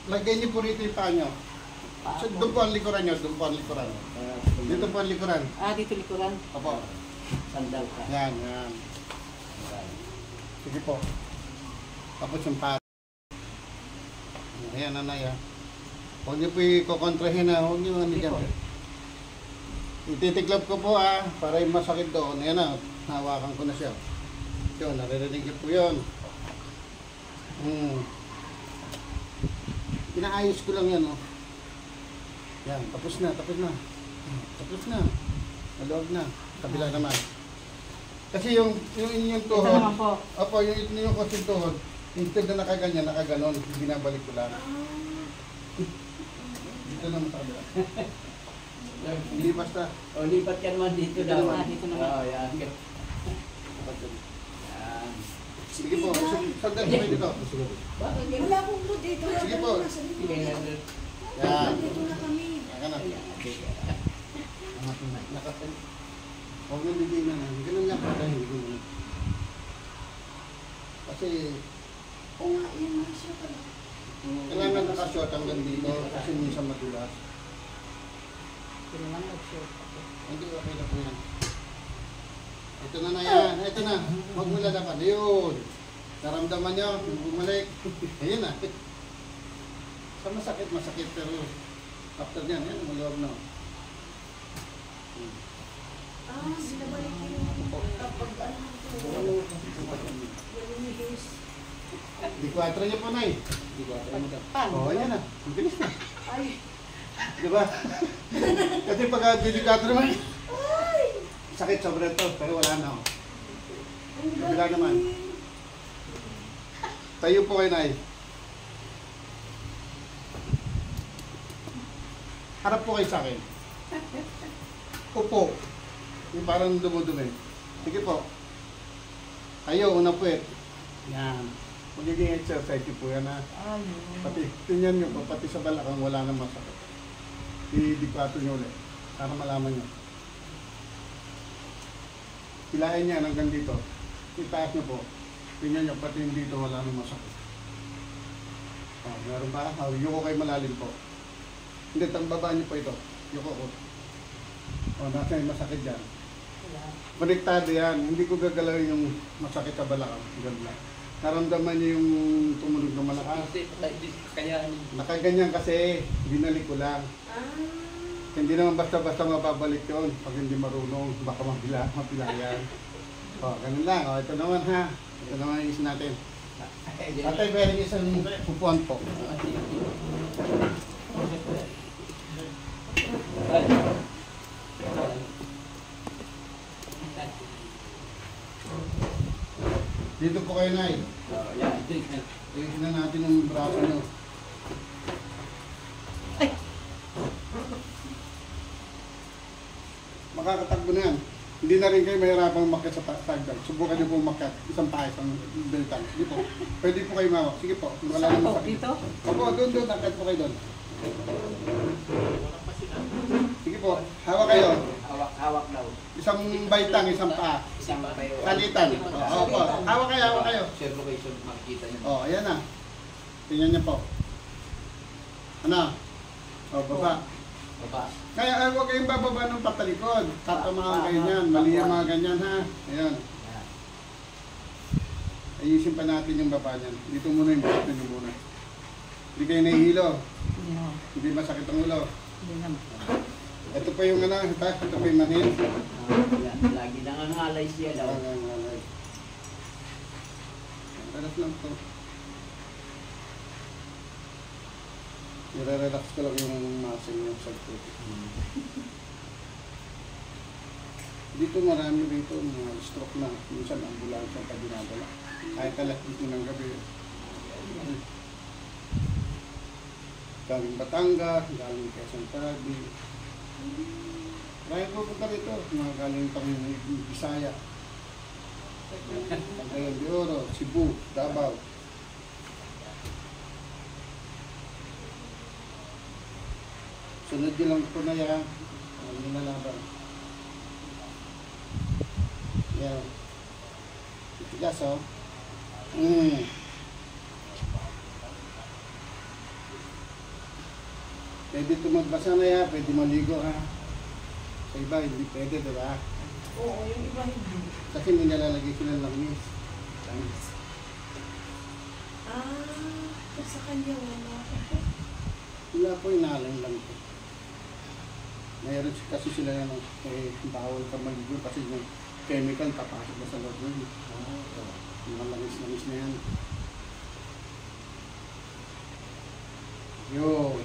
lagay niyo po rito yung paa nyo. So, doon po ang likuran nyo, doon po ang likuran. Dito po ang likuran. Dito likuran? Opo. Sandal ka. Yan. Sige po. Tapos yung paa. Ayan, nanay ha. Huwag niyo po i-kontrahin ha. Huwag niyo ano dyan. Ititiklap ko po ha. Para yung masakit doon. Ayan na. Hawakan ko na siya. Yun, naririnig niyo po yun. Pinaayos ko lang yan oh. Yan, tapos na. Tapos na. Maluwag na. Kabila naman. Kasi yung inyong tuhod. Ito naman po. Opo, yung inyong kasing tuhod. Instead na nakaganyan, nakaganon. Binabalik ko lang. Dito naman sa kabila. Hindi basta. O, lipat ka naman dito Dito daw. naman. Dito naman. Oo, yan. Yan. Sige po, sandali kayo dito. Wala akong mood dito. Sige po. Sige, nandun. Yan. Dito na kami. Yan na. Angat mo na. Huwag nang bigay na. Ganun lang pa tayo. Kasi, Oo nga, yan nga siya pala. kailangan nakashot hanggang dito kasi minsan madulas. Kailangan mag-short ako. Hindi, okay na po yan. Ito na yan. Ito na. Huwag mo lalaban. Ayun. Naramdaman nyo. Yung bumalik. Ayun na. Sa masakit. Pero after yan, yan. Maluwag na. Sinabalik yung kapag ano ito. Di-4 niyo po, Nay. Oo, yan na. Ang bilis na. Ay. Diba? Kasi pag di-4 naman, sakit sobra to. Pero wala na. Kabila naman. Tayo po kayo, Nay. Harap po kayo sa akin. Upo. Yung parang dumudumi. Sige po. Tayo, una po eh. Yan. Magiging exercise po yan ha. Pati, tingnan nyo po, pati sa balakang wala nang masakit. I-diklato nyo ulit. Para malaman nyo. Hilahin niya hanggang dito. Itaas nyo po. Tingnan nyo, pati yung dito wala nang masakit. Oh, meron ba? Oh, yuko kayo malalim po. Hindi, tangbaba nyo po ito. Yuko ko. Oh, nasa yung masakit dyan. Konektado yan. Hindi ko gagalaw yung masakit sa balakang. Ganun lang. Naramdaman niyo yung tumunog ng malakas. Kaya Nakaganyan kasi, binalik ko lang. Hindi naman basta-basta mababalik yun. Pag hindi marunong, baka mapila yan. O, ganun lang. O, ito naman ha. Ito naman yung isa natin. Tatay, pwede isang upuan po. Dito po kayo, Nay. yan. Tingnan natin yung braso nyo. Makakatakbo na yan. Hindi na rin kayo mahirapang umakyat sa tagdag. Subukan nyo po umakyat. Isang tayo, isang belitan. Sige po. Pwede po kayo mawak. Sige po. Wala Saan nang po? masakit. Dito? Opo, doon. Akit po kayo doon. Sige po. Hawak kayo. Hawak daw. Isang baitang, isang paa. Isang bayo. Salitan. Opo. Hawak kayo. Share location, makikita niyo. O, ayan na. Tingnan niyo po. Ano? O, baba. Baba. Kaya huwag kayong bababa ng patalikod. Tatama ganyan. Mali ang mga ganyan ha. Ayan. Ayusin pa natin yung baba niyan. Dito muna yung baba nyo muna. Hindi kayo nahihilo. Hindi naman. Hindi masakit ang ulo. Hindi naman. Ito pa yung ano. Ito pa yung manhid. Yan. Lagi nang analyze siya daw. Relax lang to. Nire-relax ko lang yung muscle yung side. Dito marami rito mga stroke na. Minsan ambulansya pa dinadala. Kahit alas dito ng gabi. Galing Batangas, galing Quezon City. Marami pupunta rito. Mga galing pang Bisaya. Cagayan de Oro, Cebu, Davao. Sunod nyo lang po na yan. Ano na laban. Yan. Itigas o. Pwede tumagbasa na yan, pwede maligo ha. Sa iba, hindi pwede, di ba? Oo, yung iba hindi. Kasi may nalalagay sila ng langis. Langis. Sa kanya wala. Wala po, inalang lang po. Mayroon kasi sila yan, bawal ka maligo kasi yung chemical papasok na sa loob yun. Yung mga langis-langis na yan. Yun.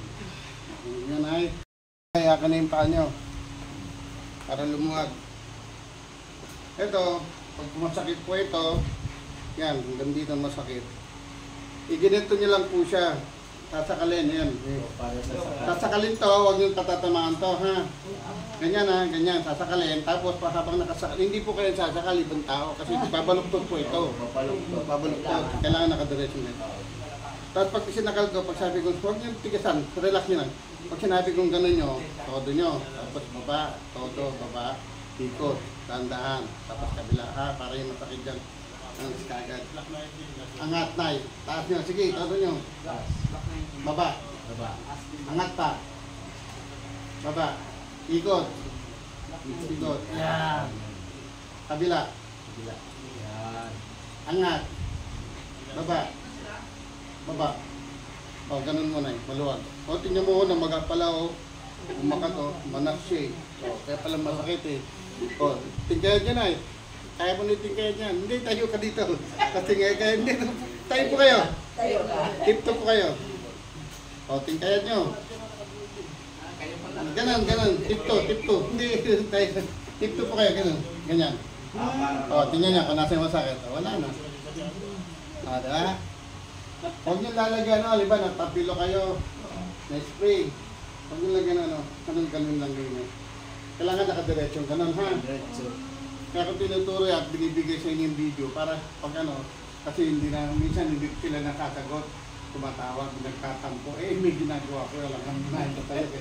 Yan ay. Kaya ka na yung paa nyo. Para lumuwag. Ito, pag masakit po ito, yan, hanggang dito masakit. Iginito nyo lang po siya. Sasakalin, yan. Para sa saka. Sasakalin to, huwag nyo tatatamaan to, ha? Ganyan ha, ganyan, sasakalin. Tapos habang nakasakal, hindi po kayo sasakal, ibang tao. Kasi babaluktot po ito. Papaluktot. Babaluktot, kailangan nakadiretso na ito. Tapos pag sinakal ko, pag sabi ko, huwag nyo tigasan, relax nyo lang. Pag sinabi kong gano'n nyo, todo nyo. Tapos baba, todo, baba, ikot, tandaan. Tapos kabila, ha, para yung masakit dyan. Ang kagad. Angat, nay. Taas nyo, sige, todo nyo. Taas. Baba, Baba. angat pa. Baba, ikot. Ikot. Yan. Kabila, Kabila. Yan. angat. Baba. Baba. O, ganun mo na maluwag. O, tingnan mo na maga pala o. Umakat o, manak siya eh. O, kaya pala masakit eh. O, tingkayan dyan ay. Kaya mo na yung tingkayan dyan. Hindi, tayo ka dito. Kasi nga kaya hindi. Tayo po kayo. Tayo ka. Tip-top po kayo. O, tingkayan nyo. Kayo pala. Ganon, ganon. Tip-to. Hindi, tayo. Tip-to po kayo, ganon. Ganyan. O, tingnan nyo kung nasa yung masakit. O, wala na. O, diba? Huwag nyo lalagyan, aliba, natapilo kayo. Na-spray. Huwag nyo lagyan, ganun lang ganyan. Kailangan nakadiretso, ganun ha. Diretso. Kaya kung tinuturo at binibigay sa inyo yung video para pag kasi hindi na, minsan hindi sila nakasagot, tumatawag, nagtatampo, may ginagawa ko, walang kang ginahin ko talaga.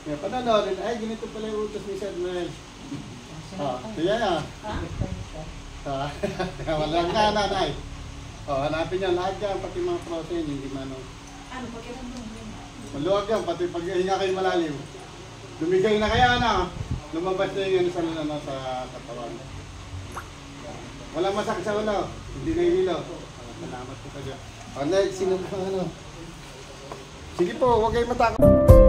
Kaya pananorin, ay ganito pala yung utos ni Sir Noel. Kaya yan. Walang ka, nanay. Hanapin niya lahat yan, pati mga protein, hindi man Ano, pakiramdam mo? maluwag yan, pati pag hinga kayo malalim. Lumigay na kaya lumabas na yung sa katawan. Walang masakit sa ulo, hindi na hilo. Salamat po kayo. Next, sino po Sige po, huwag kayong matakot.